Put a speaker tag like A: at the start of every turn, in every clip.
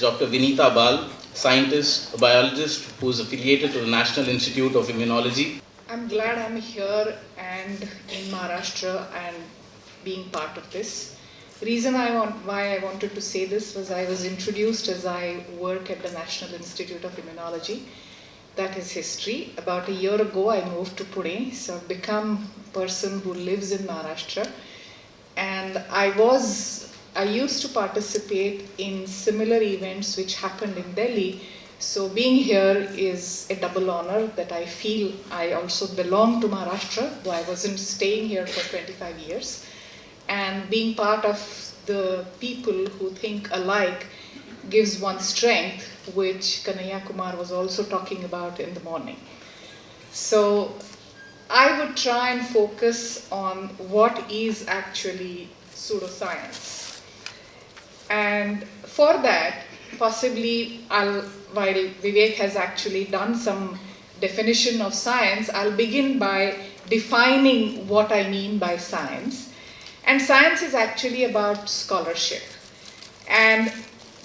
A: Dr. Vineeta Bal, scientist, a biologist who is affiliated to the National Institute of Immunology.
B: I'm glad I'm here and in Maharashtra and being part of this. Reason why I wanted to say this was I was introduced as I work at the National Institute of Immunology. That is history. About a year ago, I moved to Pune, so I've become a person who lives in Maharashtra. And I used to participate in similar events which happened in Delhi. So being here is a double honor that I feel I also belong to Maharashtra, though I wasn't staying here for 25 years. And being part of the people who think alike gives one strength, which Kanhaiya Kumar was also talking about in the morning. So I would try and focus on what is actually pseudoscience. And for that, possibly while Vivek has actually done some definition of science, I'll begin by defining what I mean by science. And science is actually about scholarship. And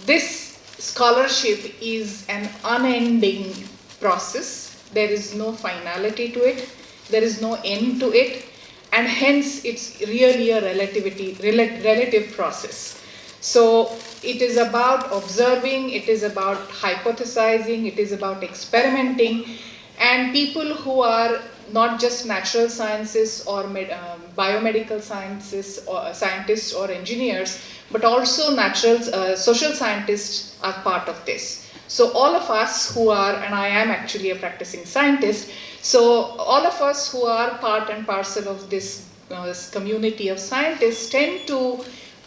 B: this scholarship is an unending process. There is no finality to it. There is no end to it. And hence, it's really a relative process. So it is about observing, it is about hypothesizing, it is about experimenting, and people who are not just natural sciences or biomedical sciences or scientists or engineers, but also social scientists are part of this. So all of us who are, and I am actually a practicing scientist, so all of us who are part and parcel of this community of scientists tend to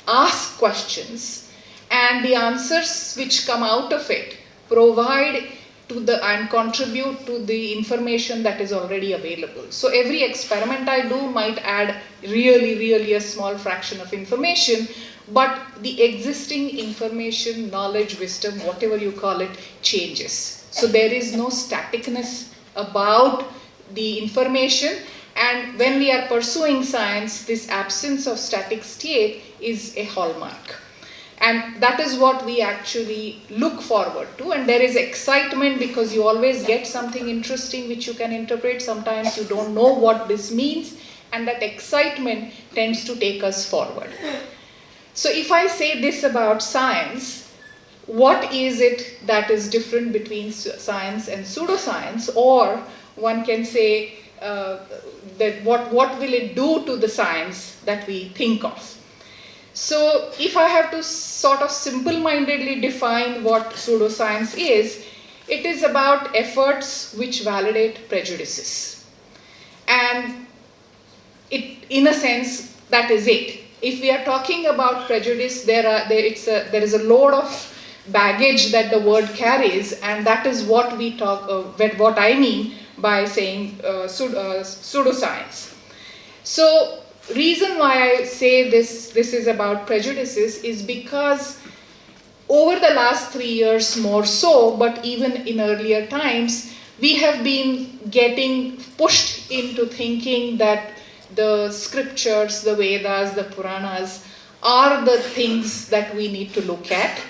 B: ask questions, and the answers which come out of it provide and contribute to the information that is already available. So every experiment I do might add really a small fraction of information, but the existing information, knowledge, wisdom, whatever you call it, changes. So there is no staticness about the information. And when we are pursuing science, this absence of static state is a hallmark. And that is what we actually look forward to. And there is excitement because you always get something interesting which you can interpret. Sometimes you don't know what this means. And that excitement tends to take us forward. So if I say this about science, what is it that is different between science and pseudoscience? Or one can say, that what will it do to the science that we think of? So if I have to sort of simple-mindedly define what pseudoscience is, it is about efforts which validate prejudices. And in a sense, that is it. If we are talking about prejudice, there is a load of baggage that the word carries, and that is what what I mean by saying pseudoscience. So reason why I say this is about prejudices is because over the last 3 years more so, but even in earlier times, we have been getting pushed into thinking that the scriptures, the Vedas, the Puranas are the things that we need to look at.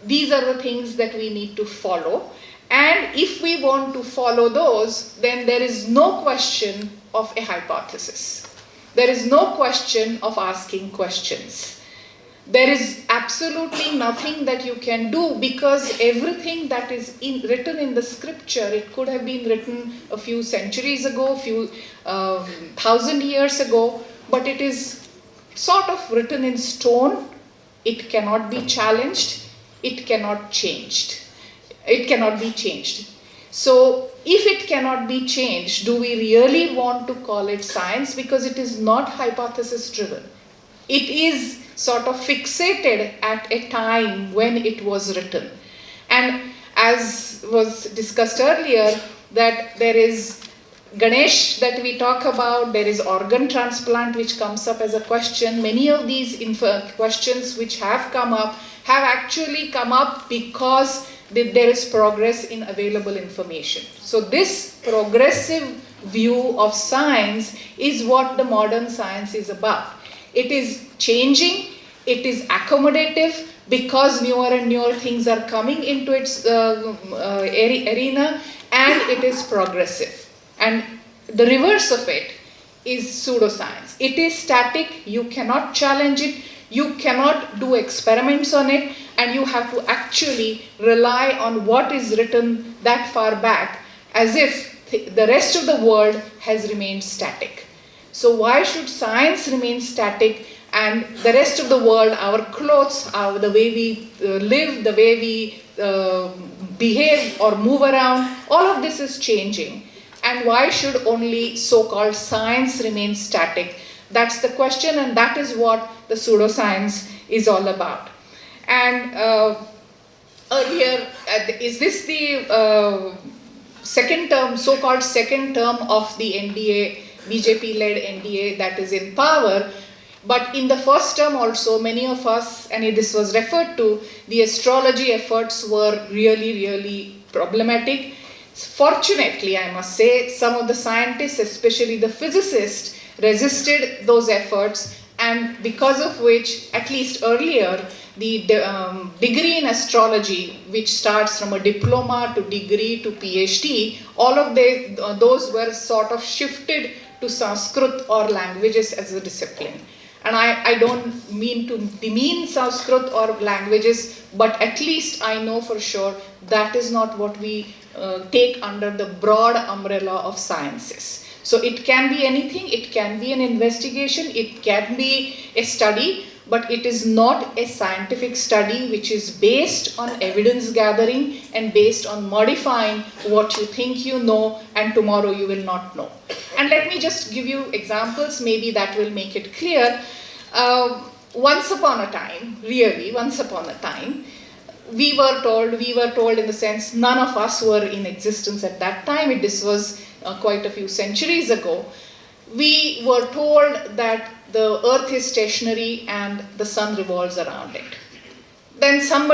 B: These are the things that we need to follow. And if we want to follow those, then there is no question of a hypothesis. There is no question of asking questions. There is absolutely nothing that you can do because everything that is written in the scripture, it could have been written a few centuries ago, a few 1,000 years ago, but it is sort of written in stone. It cannot be challenged. It cannot changed. It cannot be changed. So if it cannot be changed, do we really want to call it science? Because it is not hypothesis driven. It is sort of fixated at a time when it was written. And as was discussed earlier, that there is Ganesh that we talk about, there is organ transplant which comes up as a question. Many of these questions which have come up have actually come up because there is progress in available information. So this progressive view of science is what the modern science is about. It is changing, it is accommodative, because newer and newer things are coming into its arena, and it is progressive. And the reverse of it is pseudoscience. It is static, you cannot challenge it, you cannot do experiments on it, and you have to actually rely on what is written that far back, as if the rest of the world has remained static. So why should science remain static and the rest of the world, our clothes, the way we live, the way we behave or move around, all of this is changing. And why should only so-called science remain static? That's the question, and that is what the pseudoscience is all about. And earlier, is this the second term, so-called second term of the NDA, BJP-led NDA that is in power? But in the first term also, many of us, and this was referred to, the astrology efforts were really, really problematic. Fortunately, I must say, some of the scientists, especially the physicists, resisted those efforts, and because of which, at least earlier, the degree in astrology, which starts from a diploma to degree to PhD, all of those were sort of shifted to Sanskrit or languages as a discipline. And I don't mean to demean Sanskrit or languages, but at least I know for sure that is not what we take under the broad umbrella of sciences. So it can be anything, it can be an investigation, it can be a study, but it is not a scientific study which is based on evidence gathering and based on modifying what you think you know and tomorrow you will not know. And let me just give you examples, maybe that will make it clear. Once upon a time, really, once upon a time, we were told in the sense, none of us were in existence at that time, this was quite a few centuries ago. We were told that the earth is stationary and the sun revolves around it. Then some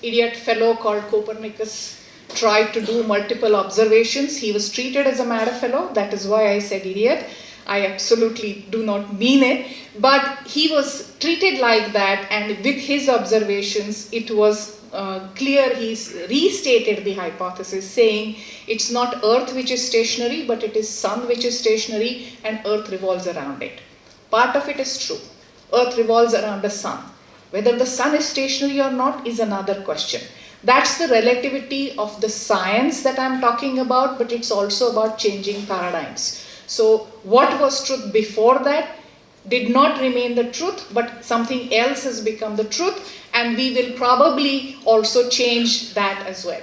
B: idiot fellow called Copernicus tried to do multiple observations. He was treated as a mad fellow, that is why I said idiot. I absolutely do not mean it, but he was treated like that, and with his observations, it was clear. He restated the hypothesis, saying it's not Earth which is stationary, but it is Sun which is stationary, and Earth revolves around it. Part of it is true. Earth revolves around the Sun. Whether the Sun is stationary or not is another question. That's the relativity of the science that I'm talking about, but it's also about changing paradigms. So what was truth before that did not remain the truth, but something else has become the truth, and we will probably also change that as well.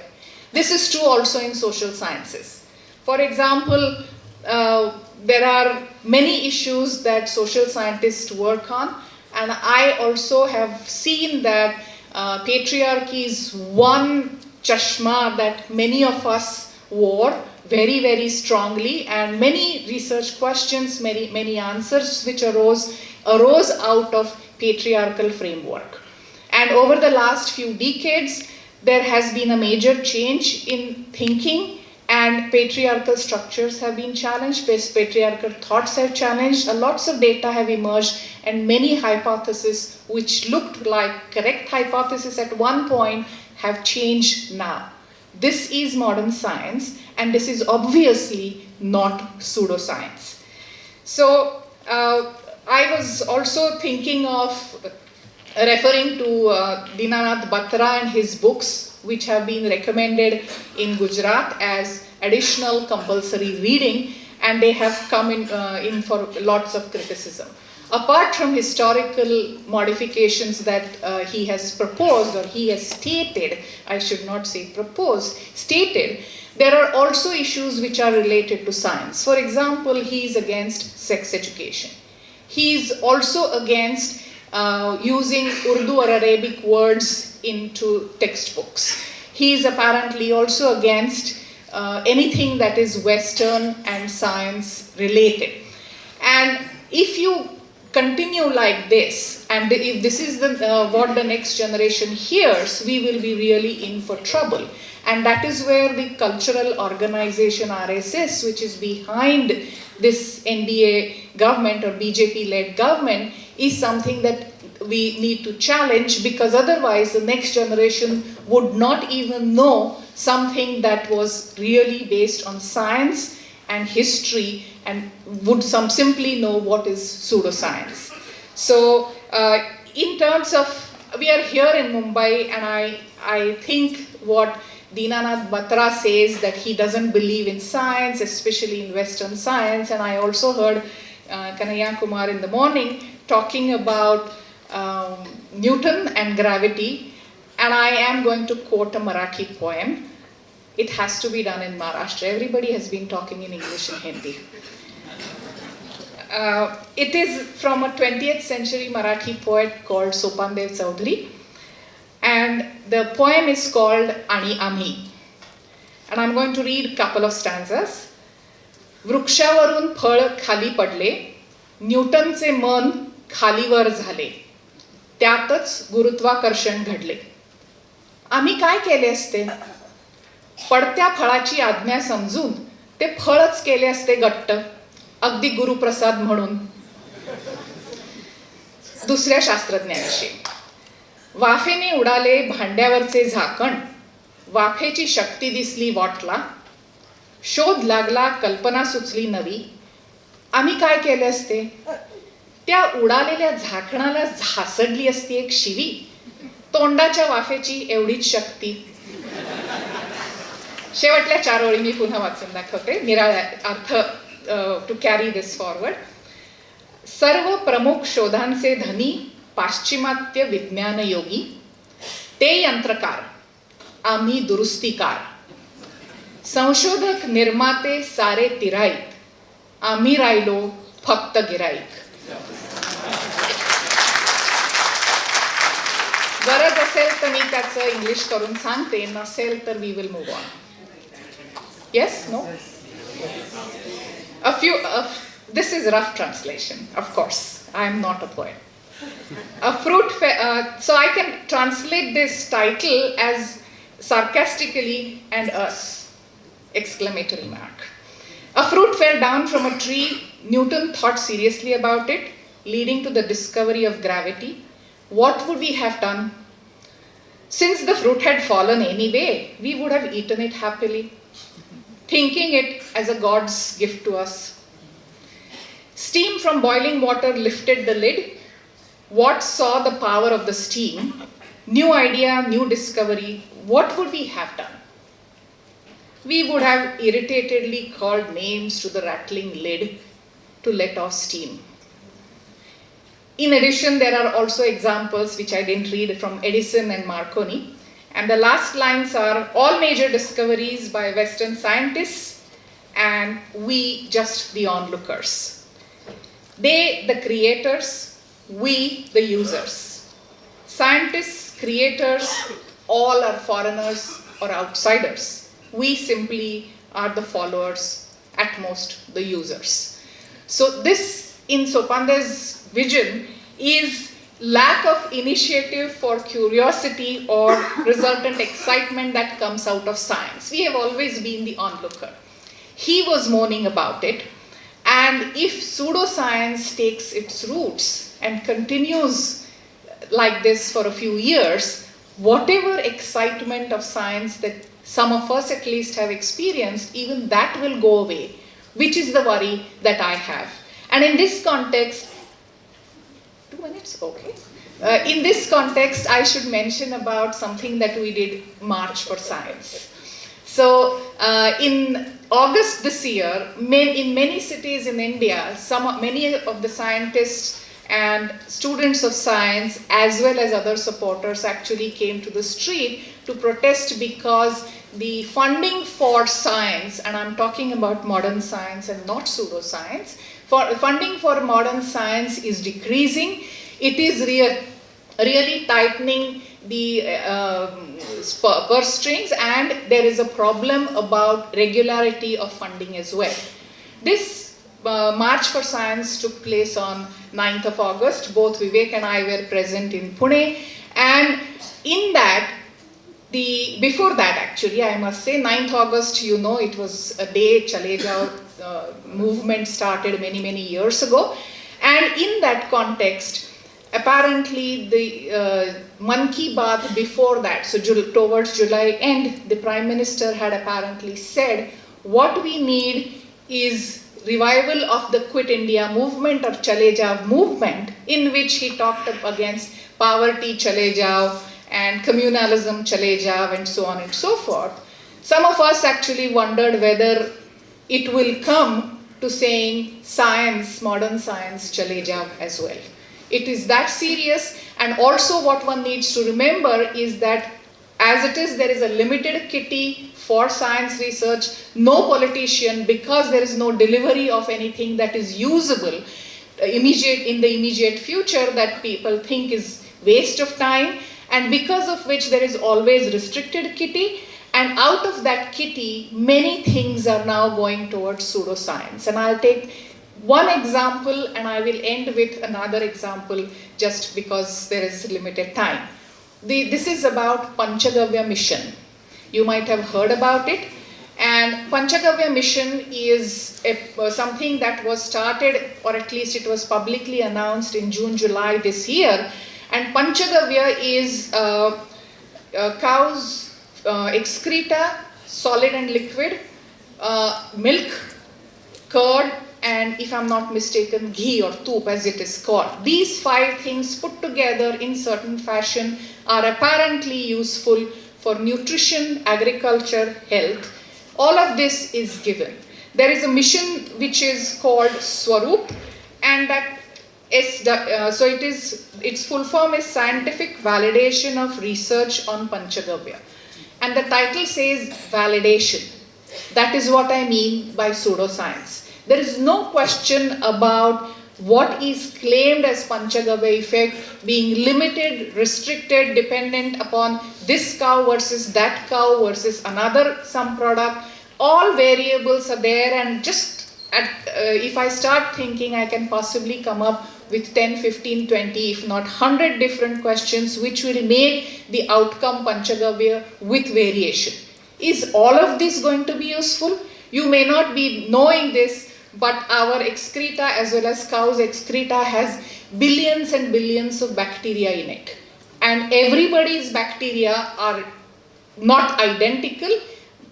B: This is true also in social sciences. For example, there are many issues that social scientists work on, and I also have seen that patriarchy is one chashma that many of us wore very, very strongly, and many research questions, many answers which arose out of patriarchal framework. And over the last few decades, there has been a major change in thinking, and patriarchal structures have been challenged, patriarchal thoughts have challenged, lots of data have emerged, and many hypotheses which looked like correct hypotheses at one point have changed now. This is modern science, and this is obviously not pseudoscience. So I was also thinking of referring to Dinanath Batra and his books, which have been recommended in Gujarat as additional compulsory reading, and they have come in for lots of criticism. Apart from historical modifications that he has proposed, or he has stated, I should not say proposed, stated, there are also issues which are related to science. For example, he is against sex education. He is also against using Urdu or Arabic words into textbooks. He is apparently also against anything that is Western and science related. And if you continue like this, and if this is what the next generation hears, we will be really in for trouble. And that is where the cultural organization RSS, which is behind this NDA government or BJP-led government, is something that we need to challenge, because otherwise the next generation would not even know something that was really based on science and history, and would simply know what is pseudoscience. So in terms of, we are here in Mumbai, and I think what Dinanath Batra says, that he doesn't believe in science, especially in Western science, and I also heard Kanhaiya Kumar in the morning talking about Newton and gravity, and I am going to quote a Marathi poem. It has to be done in Maharashtra. Everybody has been talking in English and Hindi. It is from a 20th century Marathi poet called Sopandev Chaudhary, and the poem is called Ani Amhi. And I'm going to read a couple of stanzas. वृक्षावरून फळ खाली पडले, न्यूटनचे मन खालीवर झाले, त्यातच गुरुत्वाकर्षण घडले. आम्ही काय केले असते? पडत्या फळाची आज्ञा समजून ते फळच केले असते घट्ट, अगदी गुरुप्रसाद म्हणून. दुसऱ्या शास्त्रज्ञांशी, वाफेने उडाले भांड्यावरचे झाकण, वाफेची शक्ती दिसली वॉटला, शोध लागला कल्पना सुचली नवी, आम्ही काय केले असते? त्या उडालेल्या झाकणाला झासडली असती एक शिवी, तोंडाच्या वाफेची एवढीच शक्ती. शेवटल्या 4 ओळी मी पुन्हा वाचून दाखवते, निराळा अर्थ टू कॅरी दिस फॉरवर्ड. सर्व प्रमुख शोधांचे धनी पाश्चिमात्य विज्ञान योगी, ते यंत्रकार आम्ही दुरुस्तीकार, संशोधक निर्माते सारे तिराईत, आम्ही राहिलो फक्त गिराईक. गरज असेल तर मी त्याचं इंग्लिश करून सांगते, नसेल तर we will move on. Yes? No? This is rough translation, of course. I am not a poet. So I can translate this title as sarcastically and us, exclamatory mark. A fruit fell down from a tree. Newton thought seriously about it, leading to the discovery of gravity. What would we have done? Since the fruit had fallen anyway, we would have eaten it happily, thinking it as a God's gift to us. Steam from boiling water lifted the lid. What saw the power of the steam? New idea, new discovery. What would we have done? We would have irritatedly called names to the rattling lid to let off steam. In addition, there are also examples which I didn't read from Edison and Marconi. And the last lines are, all major discoveries by Western scientists and we just the onlookers. They, the creators, we, the users. Scientists, creators, all are foreigners or outsiders. We simply are the followers, at most the users. So this, in Sopandev's vision, is lack of initiative for curiosity or resultant excitement that comes out of science. We have always been the onlooker. He was moaning about it, and if pseudoscience takes its roots and continues like this for a few years, whatever excitement of science that some of us at least have experienced, even that will go away, which is the worry that I have. And in this context, 2 minutes, okay. In this context, I should mention about something that we did, March for Science. So in August this year, in many cities in India, many of the scientists and students of science, as well as other supporters, actually came to the street to protest because the funding for science, and I'm talking about modern science and not pseudoscience, funding for modern science is decreasing. It is really tightening the purse strings, and there is a problem about regularity of funding as well. This March for Science took place on 9th of August. Both Vivek and I were present in Pune, and in that, before that actually, I must say, 9th August, you know, it was a day Chale Jao movement started many years ago, and in that context, apparently the Man Ki Baat before that, so towards July end, the Prime Minister had apparently said what we need is revival of the Quit India movement or Chale Jao movement, in which he talked up against poverty Chale Jao and communalism Chale Jao and so on and so forth. Some of us actually wondered whether it will come to saying science, modern science Chale Jao as well. It is that serious, and also what one needs to remember is that as it is, there is a limited kitty for science research. No politician, because there is no delivery of anything that is usable in the immediate future, that people think is waste of time, and because of which there is always restricted kitty, and out of that kitty, many things are now going towards pseudoscience. And I'll take one example and I will end with another example just because there is limited time. This is about Panchagavya mission. You might have heard about it. And Panchagavya mission is something that was started, or at least it was publicly announced in June, July this year. And Panchagavya is cow's excreta, solid and liquid, milk, curd, and if I'm not mistaken, ghee or toop as it is called. These 5 things put together in certain fashion are apparently useful for nutrition, agriculture, health. All of this is given. There is a mission which is called Swaroop, and that is its full form is Scientific Validation of Research on Panchagavya. And the title says validation. That is what I mean by pseudoscience. There is no question about what is claimed as Panchagavya effect being limited, restricted, dependent upon this cow versus that cow versus another some product. All variables are there, and just if I start thinking, I can possibly come up with 10, 15, 20, if not 100 different questions which will make the outcome Panchagavya with variation. Is all of this going to be useful? You may not be knowing this, but our excreta as well as cow's excreta has billions and billions of bacteria in it. And everybody's bacteria are not identical.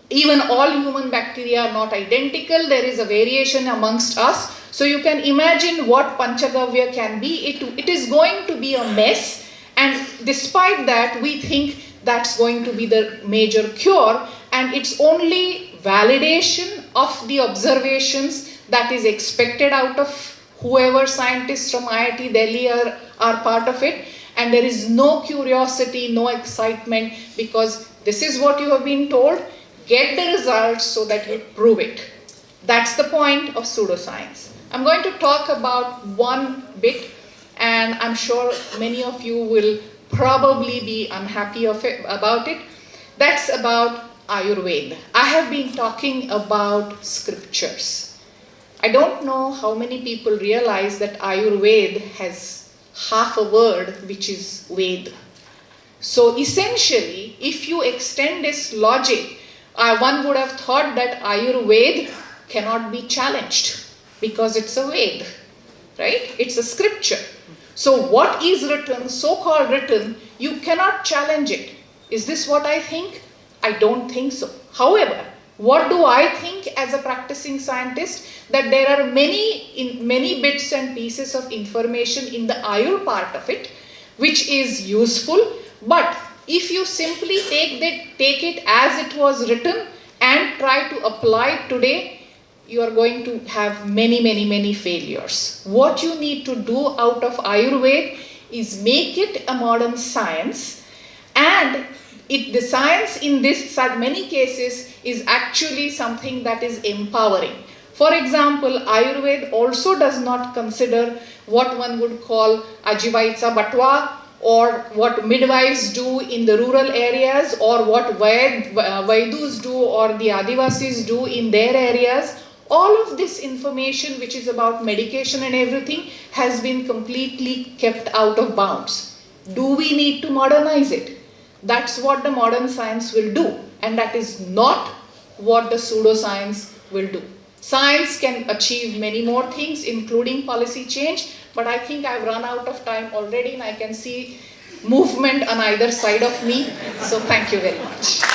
B: Even all human bacteria are not identical. There is a variation amongst us. So you can imagine what Panchagavya can be. It is going to be a mess. And despite that, we think that's going to be the major cure. And it's only validation of the observations that is expected out of whoever scientists from IIT Delhi are part of it. And there is no curiosity, no excitement, because this is what you have been told. Get the results so that you prove it. That's the point of pseudoscience. I'm going to talk about one bit, and I'm sure many of you will probably be unhappy about it. That's about Ayurveda. I have been talking about scriptures. I don't know how many people realize that Ayurveda has half a word which is Ved. So essentially, if you extend this logic, one would have thought that Ayurveda cannot be challenged because it's a Ved, right? It's a scripture. So what is written, so-called written, you cannot challenge it. Is this what I think? I don't think so. However, what do I think as a practicing scientist? That there are many bits and pieces of information in the Ayur part of it, which is useful. But if you simply take it as it was written and try to apply it today, you are going to have many failures. What you need to do out of Ayurveda is make it a modern science, and the science in this many cases is actually something that is empowering. For example, Ayurveda also does not consider what one would call Ajivaitsa Batwa, or what midwives do in the rural areas, or what Vaidus do or the Adivasis do in their areas. All of this information, which is about medication and everything, has been completely kept out of bounds. Do we need to modernize it? That's what the modern science will do, and that is not what the pseudoscience will do. Science can achieve many more things, including policy change, but I think I've run out of time already and I can see movement on either side of me. So thank you very much.